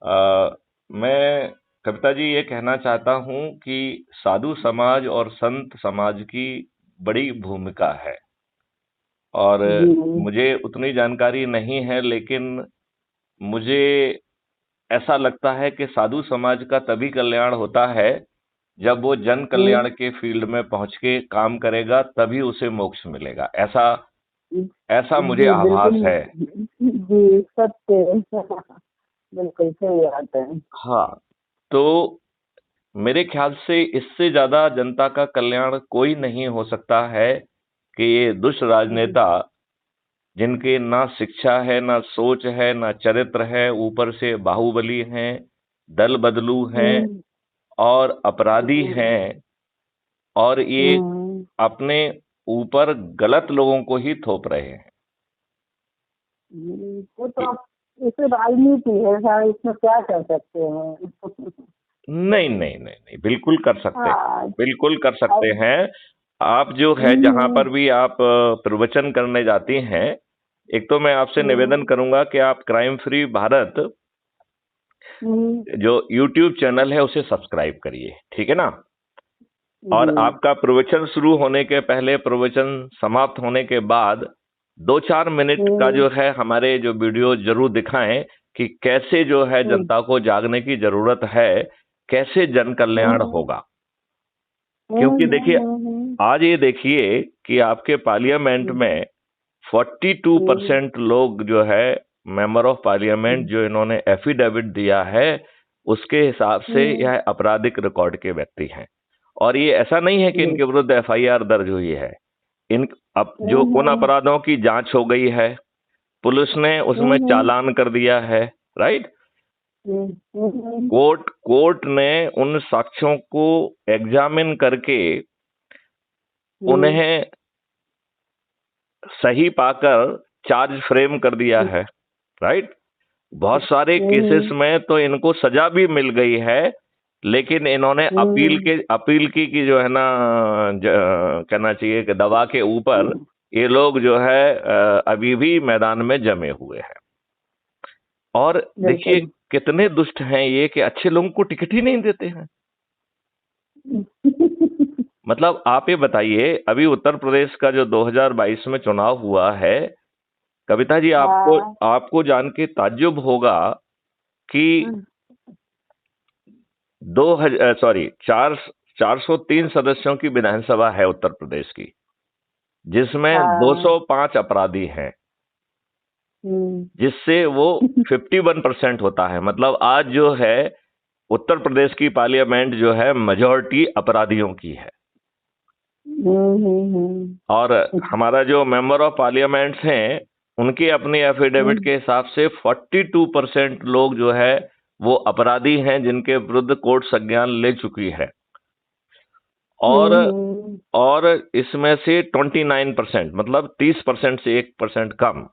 मैं कविता जी ये कहना चाहता हूँ कि साधु समाज और संत समाज की बड़ी भूमिका है। और जी। मुझे उतनी जानकारी नहीं है, लेकिन मुझे ऐसा लगता है कि साधु समाज का तभी कल्याण होता है जब वो जन कल्याण हम्म, के फील्ड में पहुंच के काम करेगा, तभी उसे मोक्ष मिलेगा। ऐसा ऐसा मुझे जी आभास बिल्कुल। है। जी सत्य। बिल्कुल सही बात है। हाँ, तो मेरे ख्याल से इससे ज्यादा जनता का कल्याण कोई नहीं हो सकता है कि ये दुष्ट राजनेता, जिनके ना शिक्षा है, ना सोच है, ना चरित्र है, ऊपर से बाहुबली हैं, दल बदलू हैं हम्म, और अपराधी हम्म, हैं, और ये हम्म, अपने ऊपर गलत लोगों को ही थोप रहे हैं। वो तो आप, इसे राजनीति है सारा, इसमें क्या कर सकते हैं। नहीं नहीं नहीं नहीं, बिल्कुल कर सकते हैं, हाँ। बिल्कुल कर सकते अब हैं। आप जो है, जहां हम्म, पर भी आप प्रवचन करने जाती हैं, एक तो मैं आपसे निवेदन हम्म, करूंगा कि आप क्राइम फ्री भारत हम्म, जो यूट्यूब चैनल है उसे सब्सक्राइब करिए, ठीक है ना। और जी। आपका प्रवचन शुरू होने के पहले, प्रवचन समाप्त होने के बाद 2-4 मिनट का हम्म, जो है हमारे जो वीडियो जरूर दिखाएं कि कैसे जो है हम्म, जनता को जागने की जरूरत है, कैसे जन कल्याण हम्म, होगा। क्योंकि देखिए, हम्म, आज ये देखिए कि आपके पार्लियामेंट हम्म, में 42% लोग जो है, मेंबर ऑफ पार्लियामेंट, हम्म, जो इन्होंने एफिडेविट दिया है, उसके हिसाब से हम्म, यह आपराधिक रिकॉर्ड के व्यक्ति हैं। और ये ऐसा नहीं है कि जी। इनके विरुद्ध एफआईआर दर्ज हुई है। इन अब जो हम्म, उन अपराधों की जांच हो गई है, पुलिस ने उसमें हम्म, चालान कर दिया है, राइट। हम्म, हम्म, कोर्ट ने उन साक्ष्यों को एग्जामिन करके हम्म, उन्हें सही पाकर चार्ज फ्रेम कर दिया है, राइट। बहुत सारे केसेस हम्म, में तो इनको सजा भी मिल गई है, लेकिन इन्होंने हम्म, अपील की कि जो है ना, कहना चाहिए कि दवा के ऊपर ये लोग जो है अभी भी मैदान में जमे हुए हैं। और देखिए, बिल्कुल। कितने दुष्ट हैं ये कि अच्छे लोगों को टिकट ही नहीं देते हैं। मतलब आप ये बताइए, अभी उत्तर प्रदेश का जो 2022 में चुनाव हुआ है, कविता जी, आपको हाँ। आपको जान के ताज्जुब होगा कि दो हजार सॉरी 403 सदस्यों की विधानसभा है उत्तर प्रदेश की, जिसमें हाँ। 205 अपराधी हैं, हम्म, जिससे वो 51% होता है। मतलब आज जो है उत्तर प्रदेश की पार्लियामेंट जो है, मेजॉरिटी अपराधियों की है। और हमारा जो मेंबर ऑफ पार्लियामेंट हैं, उनके अपने एफिडेविट हम्म, के हिसाब से 42% लोग जो है वो अपराधी हैं, जिनके विरुद्ध कोर्ट संज्ञान ले चुकी है। और हम्म, और इसमें से 29%, मतलब 30% से 1% कम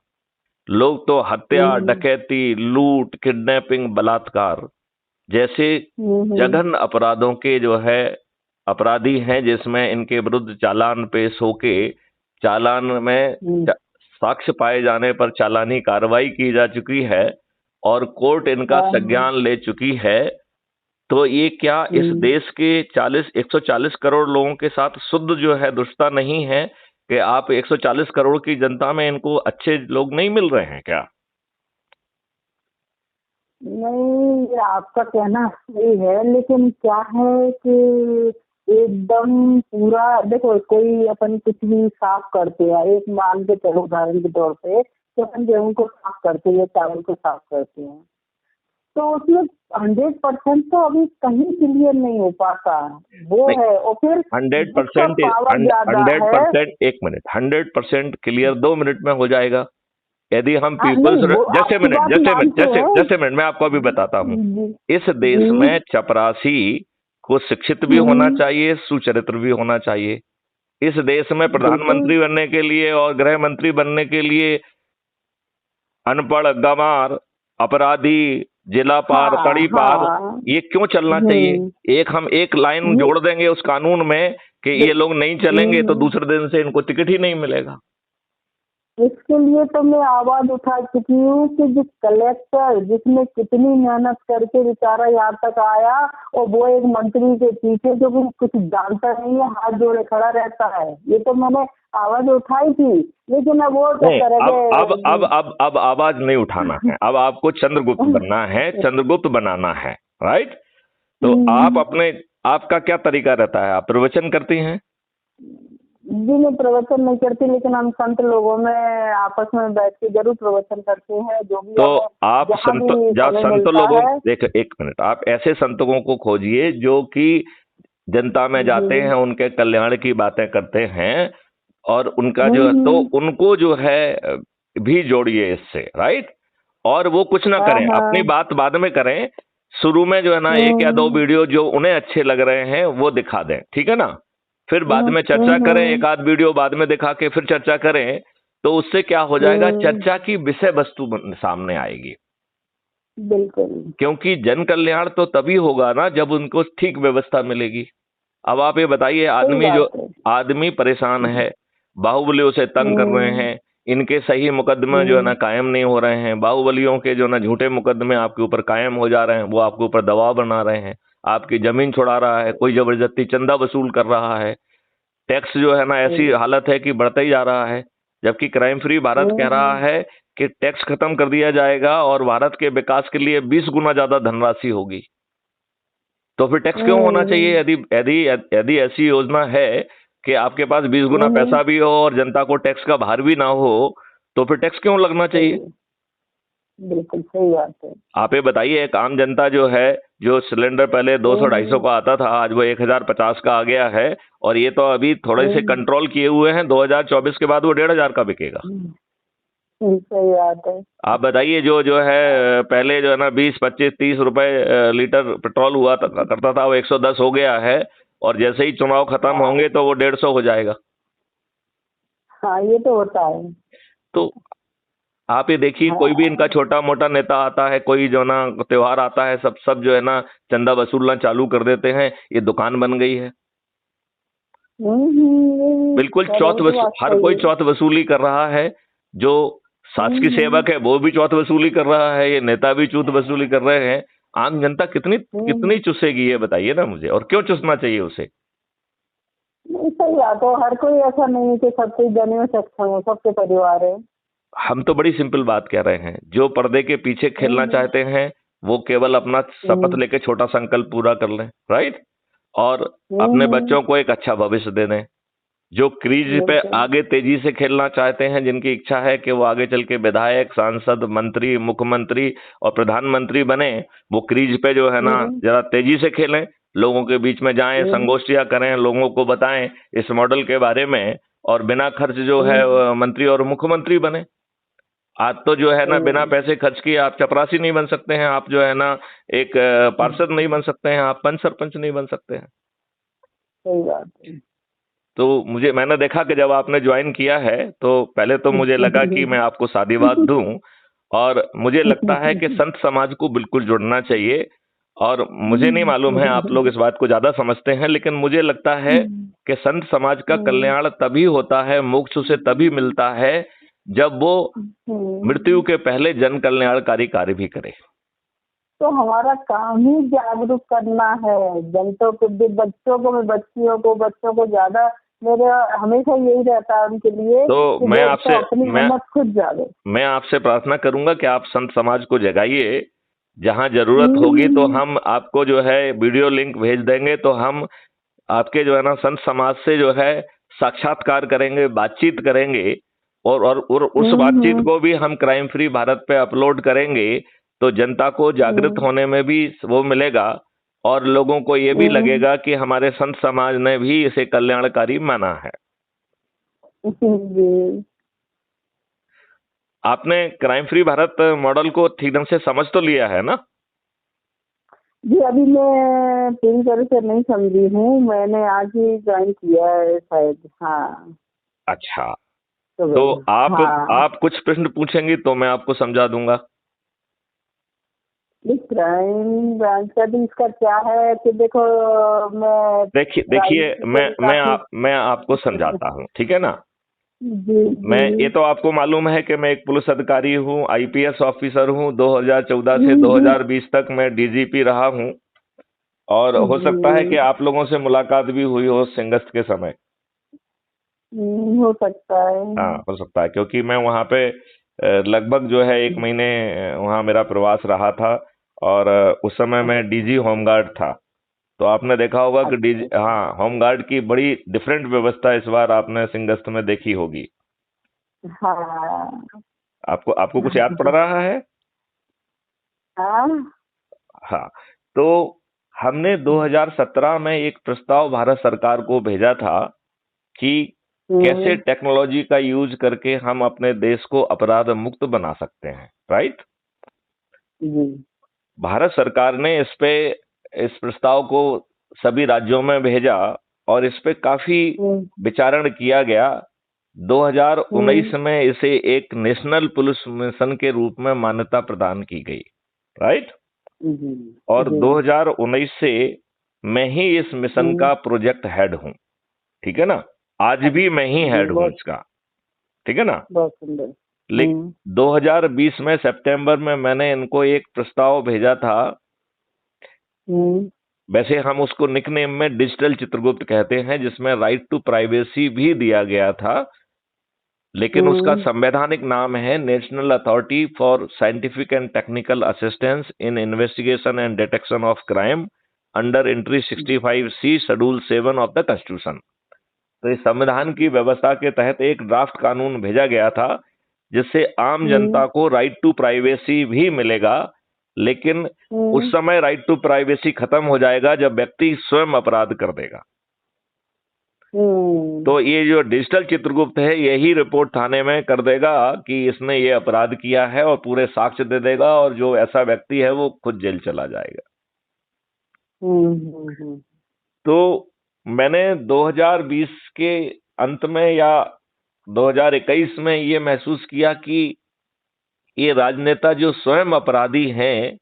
लोग तो हत्या, हम्म, डकैती, लूट, किडनैपिंग, बलात्कार जैसे हम्म, जघन्य अपराधों के जो है अपराधी हैं, जिसमें इनके विरुद्ध चालान पेश होके, चालान में हम्म, साक्ष्य पाए जाने पर चालानी कार्रवाई की जा चुकी है, और कोर्ट इनका हाँ, संज्ञान ले चुकी है। तो ये क्या इस हम्म, देश के 140 करोड़ लोगों के साथ शुद्ध जो है दुष्टता नहीं है कि आप 140 करोड़ की जनता में इनको अच्छे लोग नहीं मिल रहे हैं क्या? नहीं, ये आपका कहना सही है, लेकिन क्या है कि एकदम पूरा देखो, कोई अपन कुछ भी साफ करते हैं, एक मान के चलो उदाहरण के तौर पे, तो अपन गेहूं को साफ करते हैं, चावल को साफ करते हैं, तो उसमें 100% तो अभी कहीं क्लियर नहीं हो पाता। वो नहीं, है, और फिर हंड्रेड जिसका परसेंट पावर ज्यादा हंड्रेड है। परसेंट 1 मिनट, 100% क्लियर 2 मिनट में हो जाएगा, यदि हम हाँ, पीपल्स। नहीं वो जैसे आपकी मिनट बात जैसे मिनट मानते जैसे हैं। जैसे मिनट मैं आपको अभी बताता हूं। जी। इस देश जी। में चपरासी को शिक्षित भी होना हम्म, चाहिए, सुचरित्र भी होना चाहिए। इस देश में बिल्कुल। प्रधानमंत्री बनने के लिए और गृह मंत्री बनने के लिए अनपढ़, गंवार, अपराधी, जिला पार, हाँ, तड़ी पार, हाँ। ये क्यों चलना चाहिए? हम्म, हम एक लाइन ये जोड़ देंगे उस कानून में कि ये लोग नहीं चलेंगे, तो हम्म, दूसरे दिन से इनको टिकट ही नहीं मिलेगा। इसके लिए तो मैं आवाज उठा चुकी हूँ कि जो कलेक्टर जिसने कितनी मेहनत करके बेचारा यहाँ तक आया, और वो एक मंत्री के पीछे जो कि कुछ जानता नहीं है, हाथ जोड़े खड़ा रहता है, ये तो मैंने आवाज उठाई थी। लेकिन अब वो क्या नहीं, करेंगे। अब आवाज नहीं उठाना है, अब आपको चंद्रगुप्त बनना है, चंद्रगुप्त बनाना है, राइट? तो आप अपने, आपका क्या तरीका रहता है? आप प्रवचन करती हैं? जी मैं प्रवचन नहीं करती, लेकिन हम संत लोगों में आपस में बैठ के जरूर प्रवचन करते हैं, जो भी तो हमें आप जहाँ संत, भी जब समय संत मिलता लोगों, है। देख एक मिनट, आप ऐसे संतों को खोजिए जो कि जनता में जाते हैं, उनके कल्याण की बातें करते हैं, और उनका जो है, तो उनको जो है भी जोड़िए इससे, राइट? और वो कुछ ना हाँ करें, अपनी हाँ। बात बाद में करें, शुरू में जो है ना एक या दो वीडियो जो उन्हें अच्छे लग रहे हैं वो दिखा दें, ठीक है ना? फिर बाद में चर्चा करें, एक आध वीडियो बाद में दिखा के फिर चर्चा करें, तो उससे क्या हो जाएगा, चर्चा की विषय वस्तु सामने आएगी। बिल्कुल। क्योंकि जन कल्याण तो तभी होगा ना जब उनको ठीक व्यवस्था मिलेगी। अब आप ये बताइए, आदमी परेशान है, बाहुबलियों से तंग कर रहे हैं, इनके सही मुकदमे जो है ना कायम नहीं हो रहे हैं, बाहुबलियों के जो ना झूठे मुकदमे आपके ऊपर कायम हो जा रहे हैं, वो आपके ऊपर दबाव बना रहे हैं, आपकी जमीन छुड़ा रहा है, कोई जबरदस्ती चंदा वसूल कर रहा है, टैक्स जो है ना ऐसी हालत है कि बढ़ता ही जा रहा है, जबकि क्राइम फ्री भारत कह रहा है कि टैक्स खत्म कर दिया जाएगा और भारत के विकास के लिए 20 गुना ज्यादा धनराशि होगी। तो फिर टैक्स क्यों होना चाहिए? यदि यदि यदि ऐसी योजना है कि आपके पास 20 गुना पैसा भी हो और जनता को टैक्स का भार भी ना हो, तो फिर टैक्स क्यों लगना चाहिए? बिल्कुल सही बात है। आप ये बताइए, एक आम जनता जो है, जो सिलेंडर पहले 200-250 का आता था, आज वो 1050 का आ गया है, और ये तो अभी थोड़े से कंट्रोल किए हुए हैं, 2024 के बाद वो 1500 का बिकेगा। सही बात है। आप बताइए, जो जो है पहले जो है ना 20, 25, 30 रुपए लीटर पेट्रोल हुआ करता था, वो 110 हो गया है, और जैसे ही चुनाव खत्म होंगे तो वो 150 हो जाएगा। हाँ ये तो होता है। तो आप ये देखिए, कोई भी इनका छोटा मोटा नेता आता है, कोई जो ना त्योहार आता है, सब जो है ना चंदा वसूलना चालू कर देते हैं, ये दुकान बन गई है। बिल्कुल हर कोई चौथ वसूली कर रहा है, जो शासकीय सेवक है वो भी चौथ वसूली कर रहा है, ये नेता भी चौथ वसूली कर रहे हैं। आम जनता कितनी कितनी चूसेगी, ये बताइए ना मुझे, और क्यों चूसना चाहिए उसे? नहीं सही बात है, हर कोई ऐसा नहीं है कि सबके जने में सक्षम है, सबके परिवार है। हम तो बड़ी सिंपल बात कह रहे हैं, जो पर्दे के पीछे खेलना चाहते हैं वो केवल अपना शपथ लेके छोटा संकल्प पूरा कर लें, राइट? और अपने बच्चों को एक अच्छा भविष्य दे दें। जो क्रीज पे आगे तेजी से खेलना चाहते हैं, जिनकी इच्छा है कि वो आगे चल के विधायक, सांसद, मंत्री, मुख्यमंत्री और प्रधानमंत्री बने, वो क्रीज पे जो है ना जरा तेजी से खेलें, लोगों के बीच में जाएं, संगोष्ठियां करें, लोगों को बताएं इस मॉडल के बारे में, और बिना खर्च जो है मंत्री और मुख्यमंत्री बने। आज तो जो है ना बिना पैसे खर्च किए आप चपरासी नहीं बन सकते हैं, आप जो है ना एक पार्षद नहीं बन सकते हैं, आप पंच सरपंच नहीं बन सकते हैं। सही बात है। तो मैंने देखा कि जब आपने ज्वाइन किया है, तो पहले तो मुझे लगा कि मैं आपको सादीवाद दूं, और मुझे लगता है कि संत समाज को बिल्कुल जुड़ना चाहिए। और मुझे नहीं मालूम है, आप लोग इस बात को ज्यादा समझते हैं, लेकिन मुझे लगता है कि संत समाज का कल्याण तभी होता है, मोक्ष उसे तभी मिलता है जब वो मृत्यु के पहले जन कल्याणकारी कार्य भी करे। तो हमारा काम ही जागरूक करना है जनता को, बच्चों को ज्यादा, मेरा हमेशा यही रहता है उनके लिए। तो मैं आपसे प्रार्थना करूंगा कि आप संत समाज को जगाइए। जहां जरूरत होगी तो हम आपको जो है वीडियो लिंक भेज देंगे, तो हम आपके जो है ना संत समाज से जो है साक्षात्कार करेंगे, बातचीत करेंगे, और उस बातचीत को भी हम क्राइम फ्री भारत पे अपलोड करेंगे, तो जनता को जागृत होने में भी वो मिलेगा, और लोगों को ये भी लगेगा कि हमारे संत समाज ने भी इसे कल्याणकारी माना है। आपने क्राइम फ्री भारत मॉडल को ठीक ढंग से समझ तो लिया है ना? जी अभी मैं पूरी तरह से नहीं समझी हूँ, मैंने आज ही ज्वाइन किया है शायद। हाँ अच्छा, तो आप कुछ प्रश्न पूछेंगी तो मैं आपको समझा दूंगा। क्राइम ब्रांच का भी इसका क्या है कि देखो, देखिए मैं आपको समझाता हूँ, ठीक है ना? जी मैं, ये जी तो आपको मालूम है कि मैं एक पुलिस अधिकारी हूँ, आईपीएस ऑफिसर हूँ। 2014 से जी 2020 तक मैं डीजीपी रहा हूँ। और हो सकता है कि जी आप लोगों से मुलाकात भी हुई हो सिंगस्त के समय। हो सकता है। हाँ, हो सकता है, क्योंकि मैं वहाँ पे लगभग जो है 1 महीने वहाँ मेरा प्रवास रहा था। और उस समय मैं डीजी होमगार्ड था। तो आपने देखा होगा कि डीजी, अच्छा हाँ, होमगार्ड की बड़ी डिफरेंट व्यवस्था इस बार आपने सिंगस्त में देखी होगी। हाँ आपको आपको कुछ याद पड़ रहा है? हाँ हाँ। तो हमने 2017 में एक प्रस्ताव भारत सरकार को भेजा था कि कैसे हम्म, टेक्नोलॉजी का यूज करके हम अपने देश को अपराध मुक्त बना सकते हैं, राइट। जी भारत सरकार ने इस प्रस्ताव को सभी राज्यों में भेजा और इस पे काफी हम्म, विचारण किया गया। 2019 हम्म, में इसे एक नेशनल पुलिस मिशन के रूप में मान्यता प्रदान की गई, राइट। जी और जी 2019 से मैं ही इस मिशन हम्म, का प्रोजेक्ट हेड हूं, ठीक है ना। आज भी मैं ही जी हेड हूं बहुत इसका, ठीक है ना। बहुत सुंदर। लेकिन 2020 में सितंबर में मैंने इनको एक प्रस्ताव भेजा था। हम्म, वैसे हम उसको निकनेम में डिजिटल चित्रगुप्त कहते हैं, जिसमें राइट टू प्राइवेसी भी दिया गया था। लेकिन उसका हम्म, संवैधानिक नाम है national authority for scientific and technical assistance in investigation and detection of crime under entry 65C schedule 7 of the constitution. तो इस संविधान की व्यवस्था के तहत एक ड्राफ्ट कानून भेजा गया था, जिससे आम हम्म, जनता को राइट टू प्राइवेसी भी मिलेगा। लेकिन उस हम्म, समय राइट टू प्राइवेसी खत्म हो जाएगा जब व्यक्ति स्वयं अपराध कर देगा। हम्म, तो ये जो डिजिटल चित्रगुप्त है, यही रिपोर्ट थाने में कर देगा कि इसने ये अपराध किया है, और पूरे साक्ष्य दे देगा, और जो ऐसा व्यक्ति है वो खुद जेल चला जाएगा। हम्म, तो मैंने 2020 के अंत में या 2021 में ये महसूस किया कि ये राजनेता जो स्वयं अपराधी हैं,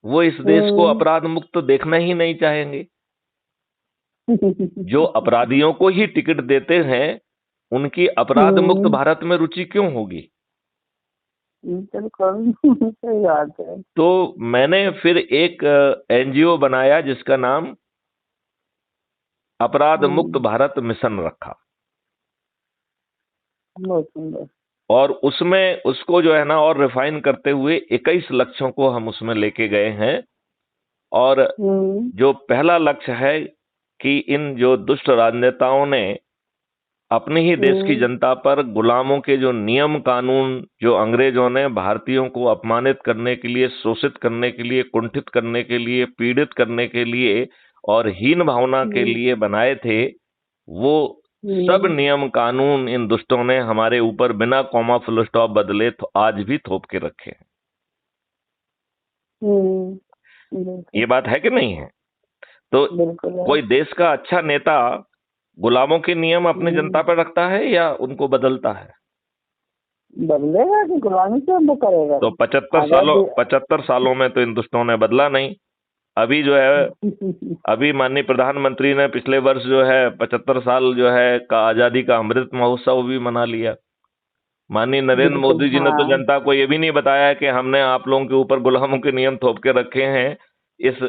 वो इस देश को हम्म, अपराध मुक्त देखना ही नहीं चाहेंगे। जो अपराधियों को ही टिकट देते हैं, उनकी अपराध मुक्त हम्म, भारत में रुचि क्यों होगी। बिल्कुल सही बात है। तो मैंने फिर एक एनजीओ बनाया जिसका नाम अपराध मुक्त हम्म, भारत मिशन रखा। बहुत सुंदर। और उसमें उसको जो है ना और रिफाइन करते हुए 21 लक्ष्यों को हम उसमें लेके गए हैं। और हम्म, जो पहला लक्ष्य है कि इन जो दुष्ट राजनेताओं ने अपने ही देश की हम्म, जनता पर गुलामों के जो नियम कानून, जो अंग्रेजों ने भारतीयों को अपमानित करने के लिए, शोषित करने के लिए, कुंठित करने के लिए, पीड़ित करने के लिए और हीन भावना के हम्म, लिए बनाए थे, वो सब हम्म, नियम कानून इन दुष्टों ने हमारे ऊपर बिना कॉमा फुल स्टॉप बदले तो आज भी थोप के रखे हैं। बिल्कुल ये बात है कि नहीं है? तो बिल्कुल है। कोई देश का अच्छा नेता गुलामों के नियम अपने जनता हम्म, पर रखता है या उनको बदलता है? बदलेगा कि गुलामी से वो करेगा। तो 75 सालों आजादी 75 सालों में तो इन दुष्टों ने बदला नहीं। अभी जो है, अभी माननीय प्रधानमंत्री ने पिछले वर्ष जो है 75 साल जो है का आजादी का अमृत महोत्सव भी मना लिया। माननीय नरेंद्र बिल्कुल मोदी जी ने तो हाँ। जनता को ये भी नहीं बताया कि हमने आप लोगों के ऊपर गुलामों के नियम थोप के रखे हैं। इस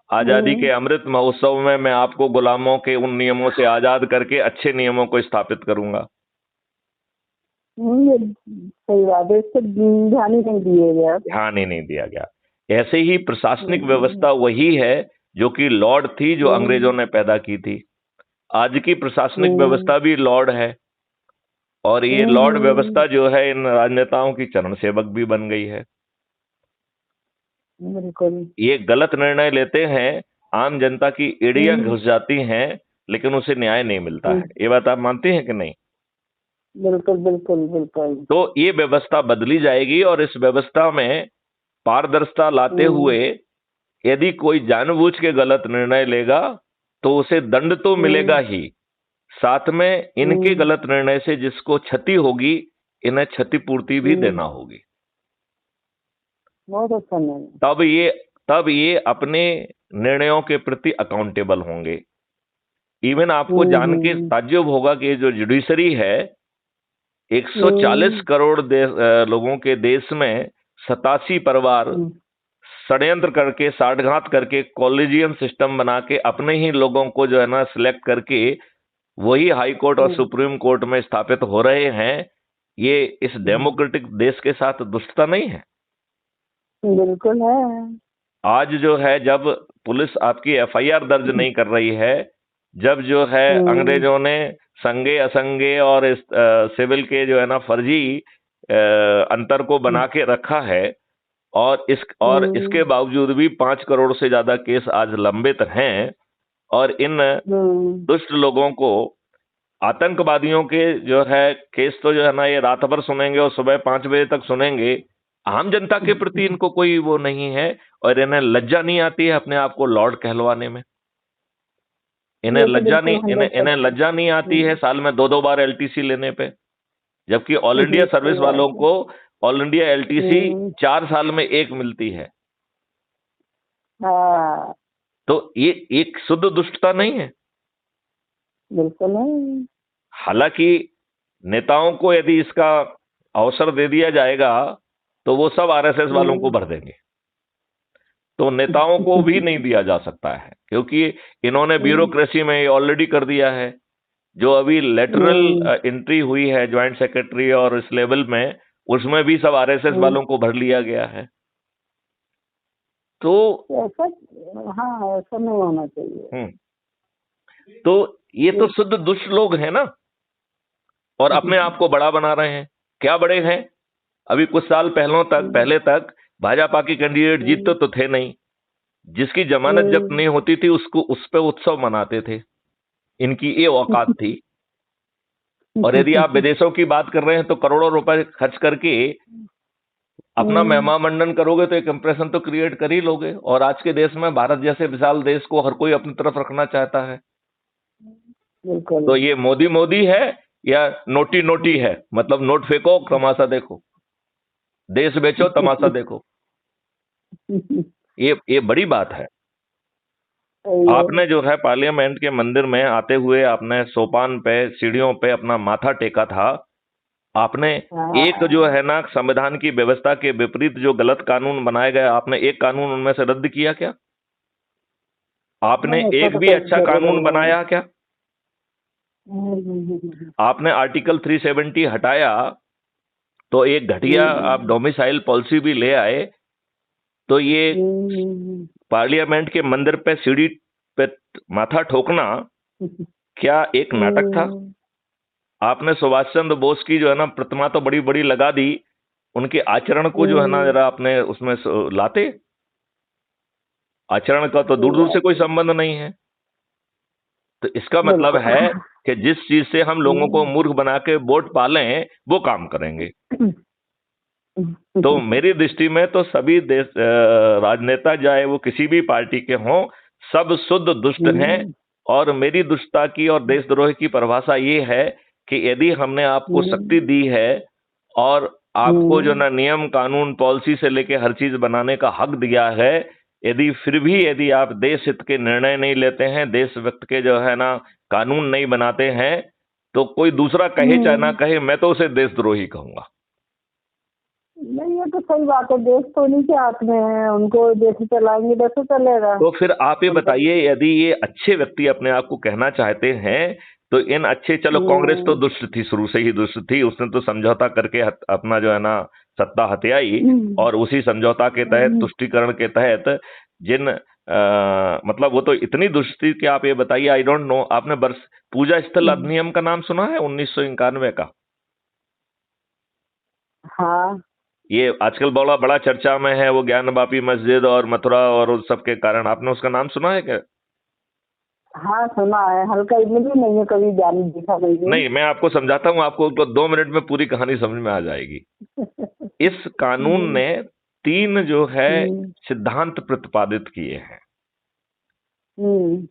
आजादी के हम्म, अमृत महोत्सव में मैं आपको गुलामों के उन नियमों से आजाद करके अच्छे नियमों को स्थापित करूंगा। ये सही बात है, इससे ध्यान ही नहीं दिए गया। ध्यान ही नहीं दिया गया। ऐसे ही प्रशासनिक हम्म, व्यवस्था वही है जो कि लॉर्ड थी, जो अंग्रेजों हम्म, ने पैदा की थी। आज की प्रशासनिक हम्म, व्यवस्था भी लॉर्ड है। और ये लॉर्ड हम्म, व्यवस्था जो है इन राजनेताओं की चरण सेवक भी बन गई है। बिल्कुल। ये गलत निर्णय लेते हैं, आम जनता की एड़ियां हम्म, घुस जाती हैं, लेकिन उसे न्याय नहीं मिलता है। हम्म, ये बात आप मानते हैं कि नहीं? बिल्कुल बिल्कुल बिल्कुल। तो ये व्यवस्था बदली जाएगी, और इस व्यवस्था में पारदर्शिता लाते हम्म, हुए यदि कोई जानबूझ के गलत निर्णय लेगा तो उसे दंड तो मिलेगा हम्म, ही, साथ में इनके हम्म, गलत निर्णय से जिसको क्षति होगी, इन्हें क्षतिपूर्ति भी हम्म, देना होगी। बहुत अच्छा नहीं। तब ये तब ये अपने निर्णयों के प्रति अकाउंटेबल होंगे। इवन आपको जान के हम्म, ताज्जुब होगा कि ये जो जुडिशरी है, 140 करोड़ लोगों के देश में 87 परिवार षड्यंत्र करके, साठगांठ करके, कॉलेजियम सिस्टम बना के अपने ही लोगों को जो है ना सिलेक्ट करके वही हाई कोर्ट और सुप्रीम कोर्ट में स्थापित हो रहे हैं। ये इस डेमोक्रेटिक देश के साथ दुष्टता नहीं है? बिल्कुल है। आज जो है जब पुलिस आपकी एफआईआर दर्ज नहीं कर रही है, जब जो है अंग्रेजों ने संगे असंगे और इस सिविल के जो है ना फर्जी अंतर को बना के रखा है, और इसके बावजूद भी 5 करोड़ से ज्यादा केस आज लंबित हैं, और इन दुष्ट लोगों को, आतंकवादियों के जो है केस तो जो है ना ये रात भर सुनेंगे और सुबह 5 बजे तक सुनेंगे। आम जनता के प्रति इनको कोई वो नहीं है, और इन्हें लज्जा नहीं आती है अपने आप को लॉर्ड कहलवाने में। इन्हें लज्जा नहीं आती है साल में 2-2 बार एलटीसी लेने पे, जबकि ऑल इंडिया सर्विस वालों को ऑल इंडिया एलटीसी 4 साल में 1 मिलती है। तो ये एक शुद्ध दुष्टता नहीं है? बिल्कुल नहीं। हालांकि नेताओं को यदि इसका अवसर दे दिया जाएगा तो वो सब आरएसएस वालों को भर देंगे, तो नेताओं को भी नहीं दिया जा सकता है, क्योंकि इन्होंने ब्यूरोक्रेसी में ऑलरेडी कर दिया है। जो अभी लेटरल एंट्री हुई है ज्वाइंट सेक्रेटरी और इस लेवल में, उसमें भी सब आरएसएस वालों को भर लिया गया है। तो ऐसा, हाँ, ऐसा नहीं होना चाहिए। तो ये तो शुद्ध दुष्ट लोग हैं ना, और अपने आप को बड़ा बना रहे हैं। क्या बड़े हैं? अभी कुछ साल पहले तक भाजपा की कैंडिडेट जीतते तो थे नहीं, जिसकी जमानत जब्त नहीं होती थी उसको उस पे उत्सव मनाते थे। इनकी ये औकात थी। और यदि आप विदेशों की बात कर रहे हैं तो करोड़ों रुपए खर्च करके अपना महिमा मंडन करोगे तो एक इंप्रेशन तो क्रिएट कर ही लोगे। और आज के देश में, भारत जैसे विशाल देश को हर कोई अपनी तरफ रखना चाहता है। तो ये मोदी है या नोटी नोटी है? मतलब नोट फेंको, तमाशा देखो, देश बेचो, तमाशा देखो। ये बड़ी बात है। आपने जो है पार्लियामेंट के मंदिर में आते हुए आपने सोपान पे, सीढ़ियों पे अपना माथा टेका था। आपने एक जो है ना संविधान की व्यवस्था के विपरीत जो गलत कानून बनाए गए, आपने एक कानून उनमें से रद्द किया क्या? आपने एक भी अच्छा कानून बनाया क्या? आपने आर्टिकल 370 हटाया तो एक घटिया आप डोमिसाइल पॉलिसी भी ले आए। तो ये पार्लियामेंट के मंदिर पे सीढ़ी पे माथा ठोकना क्या एक नाटक था? आपने सुभाष चंद्र बोस की जो है ना प्रतिमा तो बड़ी बड़ी लगा दी, उनके आचरण को जो है ना जरा आपने उसमें लाते। आचरण का तो दूर दूर से कोई संबंध नहीं है। तो इसका मतलब है कि जिस चीज से हम लोगों को मूर्ख बना के वोट पालें वो काम करेंगे। तो मेरी दृष्टि में तो सभी देश राजनेता, चाहे वो किसी भी पार्टी के हों, सब शुद्ध दुष्ट हैं। और मेरी दुष्टता की और देशद्रोह की परिभाषा ये है कि यदि हमने आपको शक्ति दी है और आपको जो ना नियम, कानून, पॉलिसी से लेके हर चीज बनाने का हक दिया है, यदि आप देश हित के निर्णय नहीं लेते हैं, देशभक्त के जो है ना कानून नहीं बनाते हैं, तो कोई दूसरा कहे चाहे ना कहे, मैं तो उसे देशद्रोही कहूंगा। नहीं, ये तो सही बात है। देश तो उन्हीं के हाथ में है, उनको जैसे चलाएंगे वैसे चलेगा। तो फिर आप ये बताइए, यदि ये अच्छे व्यक्ति अपने आप को कहना चाहते हैं तो इन अच्छे, चलो कांग्रेस तो दुष्ट थी, शुरू से ही दुष्ट थी, उसने तो समझौता करके अपना जो है ना सत्ता हथियाई, और उसी समझौता के तहत, तुष्टीकरण के तहत जिन मतलब वो तो इतनी दुष्ट थी कि आप ये बताइए, आई डोंट नो, आपने पूजा स्थल अधिनियम का नाम सुना है 1991 का? हाँ, ये आजकल बड़ा चर्चा में है, वो ज्ञानवापी मस्जिद और मथुरा और उस सब के कारण। आपने उसका नाम सुना है क्या? हाँ, सुना है, हल्का, मुझे नहीं है, कभी जान देखा नहीं, मैं आपको समझाता हूँ, आपको तो 2 मिनट में पूरी कहानी समझ में आ जाएगी। इस कानून ने 3 जो है सिद्धांत प्रतिपादित किए हैं।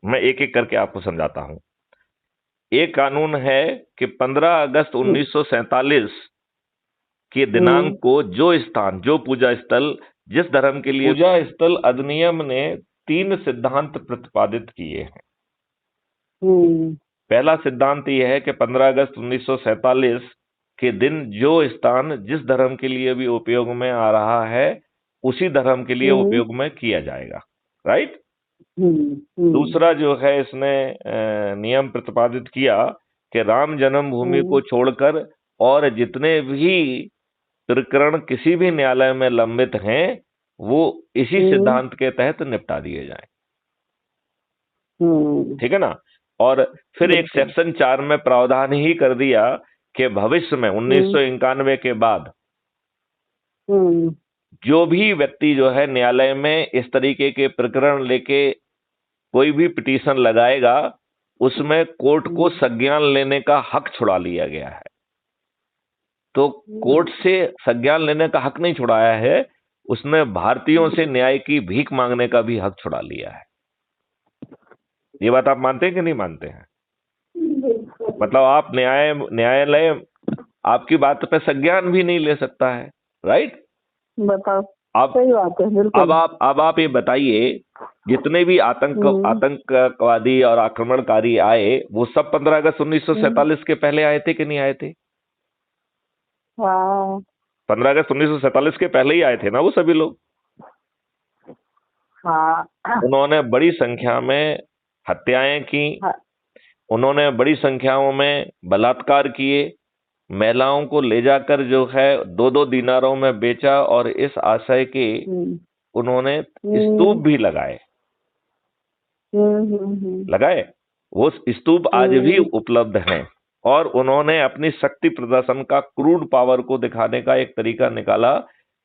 मैं एक एक करके आपको समझाता हूँ। एक कानून है कि 15 अगस्त 1947 के दिनांक को जो स्थान, जो पूजा स्थल, जिस धर्म के लिए, पूजा स्थल अधिनियम ने 3 सिद्धांत प्रतिपादित किए हैं। पहला सिद्धांत यह है कि 15 अगस्त 1947 के दिन जो स्थान जिस धर्म के लिए भी उपयोग में आ रहा है उसी धर्म के लिए उपयोग में किया जाएगा, राइट। दूसरा जो है इसने नियम प्रतिपादित किया कि राम जन्मभूमि को छोड़कर और जितने भी प्रकरण किसी भी न्यायालय में लंबित हैं वो इसी सिद्धांत के तहत निपटा दिए जाएं। ठीक है ना। और फिर एक सेक्शन 4 में प्रावधान ही कर दिया कि भविष्य में 1991 के बाद जो भी व्यक्ति जो है न्यायालय में इस तरीके के प्रकरण लेके कोई भी पिटीशन लगाएगा उसमें कोर्ट को संज्ञान लेने का हक छुड़ा लिया गया है। तो कोर्ट से संज्ञान लेने का हक नहीं छुड़ाया है, उसने भारतीयों से न्याय की भीख मांगने का भी हक छुड़ा लिया है। ये बात आप मानते हैं कि नहीं मानते हैं? मतलब आप न्यायालय आपकी बात पे संज्ञान भी नहीं ले सकता है, राइट। बताओ। आप सही बात है, बिल्कुल। अब आप ये बताइए, जितने भी आतंकवादी और आक्रमणकारी आए वो सब 15 अगस्त 1947 के पहले आए थे कि नहीं आए थे? हाँ। 15 अगस्त 1947 के पहले ही आए थे ना वो सभी लोग। हाँ। उन्होंने बड़ी संख्या में हत्याएं की। हाँ। उन्होंने बड़ी संख्याओं में बलात्कार किए, महिलाओं को ले जाकर जो है 2-2 दिनारों में बेचा और इस आशय के उन्होंने स्तूप भी लगाए। लगाए वो स्तूप आज भी उपलब्ध हैं। और उन्होंने अपनी शक्ति प्रदर्शन का क्रूड पावर को दिखाने का एक तरीका निकाला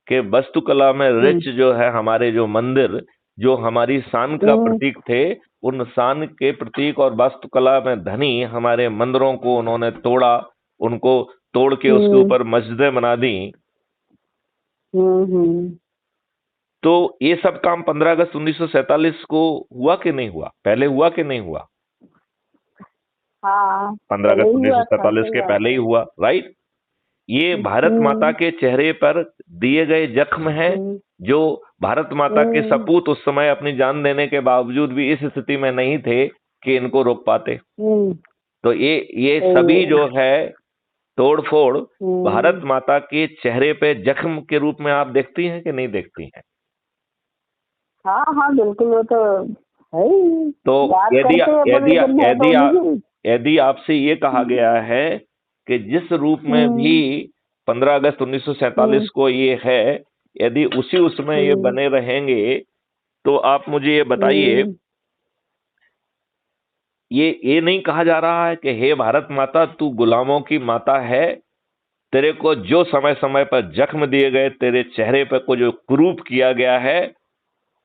कि वास्तुकला में रिच जो है हमारे जो मंदिर जो हमारी शान का प्रतीक थे, उन शान के प्रतीक और वास्तुकला में धनी हमारे मंदिरों को उन्होंने तोड़ा, उनको तोड़ के उसके ऊपर मस्जिदें बना दी। तो ये सब काम 15 अगस्त 1947 को हुआ कि नहीं हुआ? पहले हुआ कि नहीं हुआ? हाँ, 15 अगस्त 1947 के पहले ही हुआ, राइट। ये भारत माता के चेहरे पर दिए गए जख्म हैं जो भारत माता के सपूत उस समय अपनी जान देने के बावजूद भी इस स्थिति में नहीं थे कि इनको रोक पाते। तो ये सभी जो है तोड़फोड़ भारत माता के चेहरे पे जख्म के रूप में आप देखती हैं कि नहीं देखती हैं? हाँ हाँ बिल्कुल, वो तो है। तो यदि आपसे ये कहा गया है कि जिस रूप में भी 15 अगस्त 1947 को ये है, यदि उसी उसमें ये बने रहेंगे तो आप मुझे ये बताइए, ये नहीं कहा जा रहा है कि हे भारत माता तू गुलामों की माता है, तेरे को जो समय समय पर जख्म दिए गए, तेरे चेहरे पर को जो क्रूप किया गया है,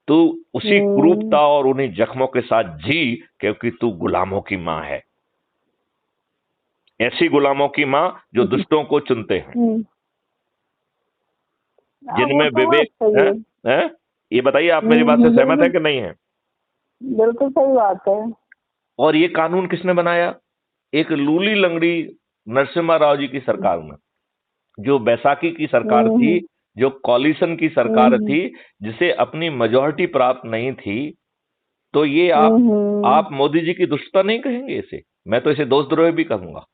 तू उसी क्रूपता और उन्हीं जख्मों के साथ जी, क्योंकि तू गुलामों की माँ है। ऐसी गुलामों की माँ जो दुष्टों को चुनते हैं, जिनमें विवेक है। ये बताइए, आप मेरी बात से सहमत है कि नहीं है? बिल्कुल सही बात है। और ये कानून किसने बनाया? एक लूली लंगड़ी नरसिम्हा राव जी की सरकार में, जो बैसाखी की सरकार थी, जो कॉलिशन की सरकार थी, जिसे अपनी मेजॉरिटी प्राप्त नहीं थी। तो ये आप मोदी जी की दुष्टता नहीं कहेंगे इसे? मैं तो इसे दोषद्रोह भी कहूंगा।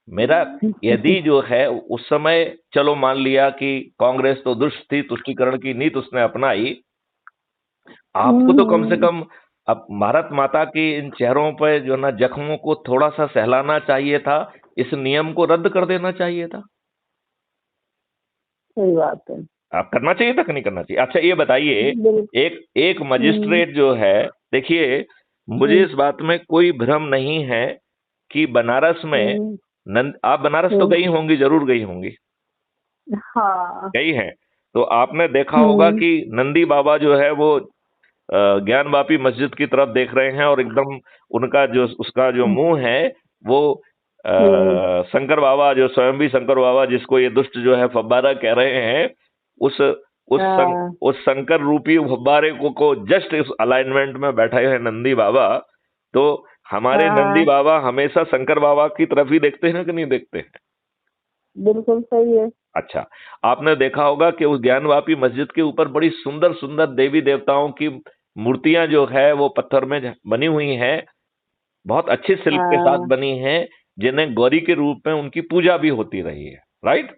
मेरा यदि जो है उस समय चलो मान लिया कि कांग्रेस तो दुष्ट थी, तुष्टीकरण की नीति उसने अपनाई, आपको तो कम से कम अब भारत माता के इन चेहरों पर जो ना जख्मों को थोड़ा सा सहलाना चाहिए था, इस नियम को रद्द कर देना चाहिए था। सही बात है। आप करना चाहिए था कि नहीं करना चाहिए? अच्छा ये बताइए, एक मजिस्ट्रेट जो है, देखिए मुझे इस बात में कोई भ्रम नहीं है कि बनारस में आप बनारस तो गई होंगी, जरूर गई होंगी। हाँ गई हैं। तो आपने देखा होगा कि नंदी बाबा जो है वो ज्ञान वापी मस्जिद की तरफ देख रहे हैं और एकदम उनका जो उसका जो मुंह है वो शंकर बाबा, जो स्वयं भी शंकर बाबा जिसको ये दुष्ट जो है फब्बारा कह रहे हैं, उस शंकर रूपी फब्बारे को जस्ट इस अलाइनमेंट में बैठे हैं नंदी बाबा। तो हमारे नंदी बाबा हमेशा शंकर बाबा की तरफ ही देखते हैं कि नहीं देखते हैं? बिल्कुल सही है। अच्छा, आपने देखा होगा कि उस ज्ञानवापी मस्जिद के ऊपर बड़ी सुंदर सुंदर देवी देवताओं की मूर्तियां जो है वो पत्थर में बनी हुई हैं, बहुत अच्छे शिल्प के साथ बनी हैं, जिन्हें गौरी के रूप में उनकी पूजा भी होती रही है, राइट?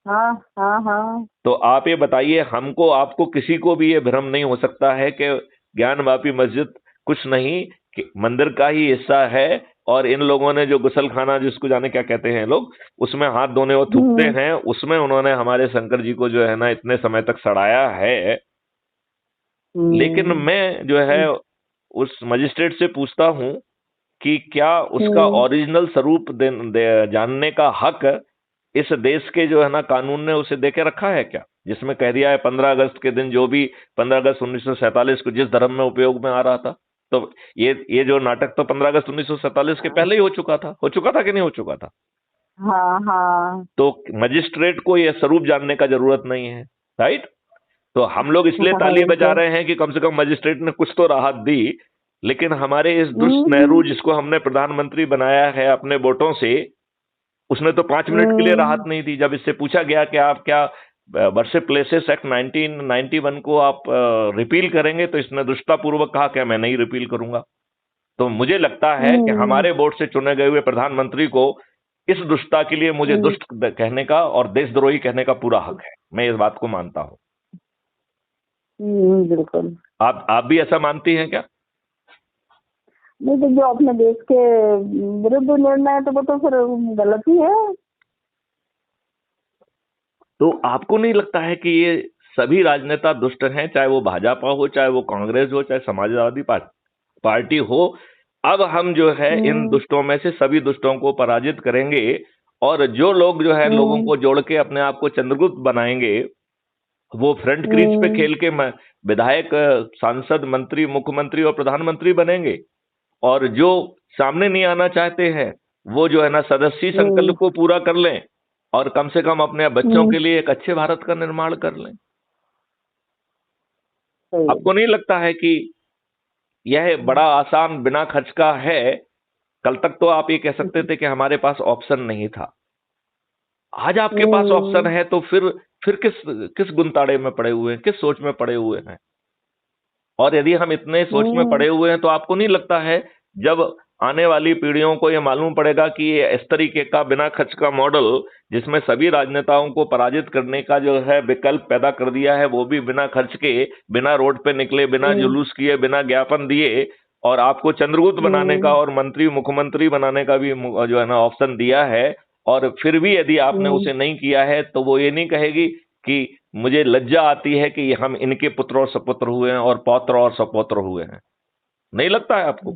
हाँ हाँ हाँ। तो आप ये बताइए, हमको आपको किसी को भी ये भ्रम नहीं हो सकता है कि ज्ञान वापी मस्जिद कुछ नहीं कि मंदिर का ही हिस्सा है, और इन लोगों ने जो गुसल खाना जिसको जाने क्या कहते हैं लोग, उसमें हाथ धोने वो थूकते हैं, उसमें उन्होंने हमारे शंकर जी को जो है ना इतने समय तक सड़ाया है। लेकिन मैं जो है उस मजिस्ट्रेट से पूछता हूं कि क्या उसका ओरिजिनल स्वरूप जानने का हक इस देश के जो है ना कानून ने उसे देके रखा है क्या, जिसमें कह दिया है 15 अगस्त के दिन जो भी 15 अगस्त 1947 को जिस धर्म में उपयोग में आ रहा था, तो ये जो नाटक तो 15 अगस्त 1947 के पहले ही हो चुका था कि नहीं हो चुका था? हाँ हाँ। तो मजिस्ट्रेट को यह स्वरूप जानने का जरूरत नहीं है, राइट? तो हम लोग इसलिए ताली बजा रहे हैं कि कम से कम मजिस्ट्रेट ने कुछ तो राहत दी, लेकिन हमारे इस दुष्ट नेहरू जिसको हमने प्रधानमंत्री बनाया है अपने वोटों से, उसने तो 5 मिनट के लिए राहत नहीं दी। जब इससे पूछा गया कि आप क्या वर्शिप प्लेसेस एक्ट 1991 को आप रिपील करेंगे, तो इसने दुष्टतापूर्वक कहा कि मैं नहीं रिपील करूंगा। तो मुझे लगता है कि हमारे वोट से चुने गए हुए प्रधानमंत्री को इस दुष्टता के लिए मुझे दुष्ट कहने का और देशद्रोही कहने का पूरा हक है। मैं इस बात को मानता हूं। बिल्कुल। आप भी ऐसा मानती हैं क्या? नहीं, तो जो अपने देश के विरुद्ध निर्णय है तो वो तो फिर गलत ही है। तो आपको नहीं लगता है कि ये सभी राजनेता दुष्ट हैं, चाहे वो भाजपा हो, चाहे वो कांग्रेस हो, चाहे समाजवादी पार्टी हो? अब हम जो है इन दुष्टों में से सभी दुष्टों को पराजित करेंगे, और जो लोग जो है लोगों को जोड़ के अपने आप को चंद्रगुप्त बनाएंगे, वो फ्रंट क्रीज पे खेल के विधायक, सांसद, मंत्री, मुख्यमंत्री और प्रधानमंत्री बनेंगे, और जो सामने नहीं आना चाहते हैं वो जो है ना सदस्य संकल्प को पूरा कर लें, और कम से कम अपने बच्चों के लिए एक अच्छे भारत का निर्माण कर लें। आपको नहीं लगता है कि यह बड़ा आसान बिना खर्च का है? कल तक तो आप ये कह सकते थे कि हमारे पास ऑप्शन नहीं था। आज आपके पास ऑप्शन है, तो फिर किस गुंताड़े में पड़े हुए हैं, किस सोच में पड़े हुए हैं? और यदि हम इतने सोच में पड़े हुए हैं, तो आपको नहीं लगता है जब आने वाली पीढ़ियों को यह मालूम पड़ेगा कि ये इस तरीके का बिना खर्च का मॉडल, जिसमें सभी राजनेताओं को पराजित करने का जो है विकल्प पैदा कर दिया है, वो भी बिना खर्च के, बिना रोड पे निकले, बिना जुलूस किए, बिना ज्ञापन दिए, और आपको चंद्रगुप्त बनाने का और मंत्री मुख्यमंत्री बनाने का भी जो है ना ऑप्शन दिया है, और फिर भी यदि आपने उसे नहीं किया है, तो वो ये नहीं कहेगी कि मुझे लज्जा आती है कि हम इनके पुत्र और सपुत्र हुए हैं और पौत्र और सपौत्र हुए हैं? नहीं लगता है आपको?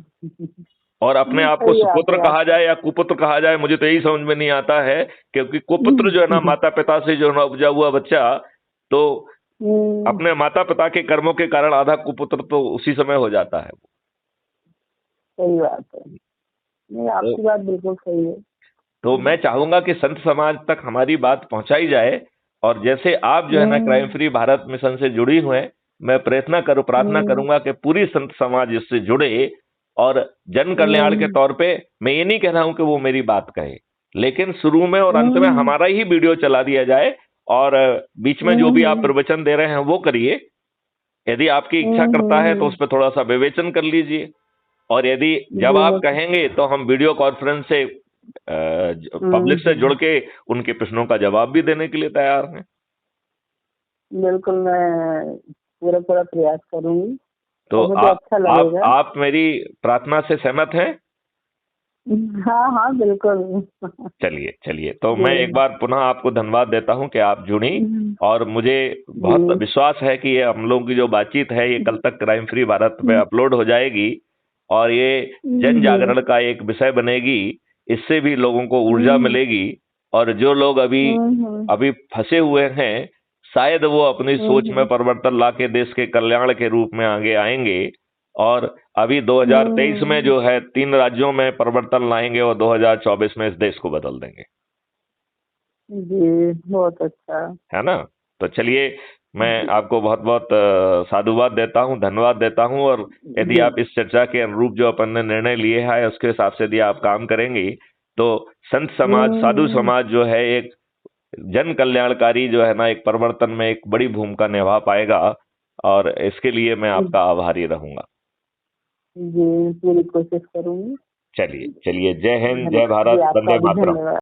और अपने आप को सुपुत्र कहा जाए या कुपुत्र कहा जाए, मुझे तो यही समझ में नहीं आता है, क्योंकि कुपुत्र जो है ना माता पिता से जो है ना उपजा हुआ बच्चा, तो अपने माता पिता के कर्मों के कारण आधा कुपुत्र तो उसी समय हो जाता है। सही बात है। नहीं, आपकी बात बिल्कुल सही है। तो मैं चाहूंगा कि संत समाज तक हमारी बात पहुंचाई जाए, और जैसे आप जो है ना क्राइम फ्री भारत मिशन से जुड़ी हुए हैं, मैं प्रार्थना करूंगा कि पूरी संत समाज इससे जुड़े, और जन कल्याण के तौर पे मैं ये नहीं कह रहा हूं कि वो मेरी बात कहे, लेकिन शुरू में और अंत में हमारा ही वीडियो चला दिया जाए, और बीच में जो भी आप प्रवचन दे रहे हैं वो करिए। यदि आपकी इच्छा करता है तो उस पर थोड़ा सा विवेचन कर लीजिए, और यदि जब आप कहेंगे तो हम वीडियो कॉन्फ्रेंस से पब्लिक से जुड़ के उनके प्रश्नों का जवाब भी देने के लिए तैयार हैं। बिल्कुल, मैं पूरा प्रयास करूंगी। तो अच्छा आप मेरी प्रार्थना से सहमत हैं? हाँ हाँ बिल्कुल। चलिए तो मैं एक बार पुनः आपको धन्यवाद देता हूं कि आप जुड़ी, और मुझे बहुत विश्वास है कि ये हम लोगों की जो बातचीत है ये कल तक क्राइम फ्री भारत पे अपलोड हो जाएगी, और ये जन जागरण का एक विषय बनेगी। इससे भी लोगों को ऊर्जा मिलेगी, और जो लोग अभी फंसे हुए हैं, शायद वो अपनी सोच में परिवर्तन लाके देश के कल्याण के रूप में आगे आएंगे, और अभी 2023 में जो है 3 राज्यों में परिवर्तन लाएंगे, और 2024 में इस देश को बदल देंगे। जी, बहुत अच्छा है ना? तो चलिए, मैं आपको बहुत बहुत साधुवाद देता हूं, धन्यवाद देता हूं, और यदि आप इस चर्चा के अनुरूप जो अपन ने निर्णय लिए है उसके हिसाब से यदि आप काम करेंगी, तो संत समाज, साधु समाज जो है एक जन कल्याणकारी जो है ना एक परिवर्तन में एक बड़ी भूमिका निभा पाएगा, और इसके लिए मैं आपका आभारी रहूंगा। जी, पूरी कोशिश करूंगी। चलिए चलिए, जय हिंद, जय जी भारत, आपका वंदे भी मातरम। धन्यवाद।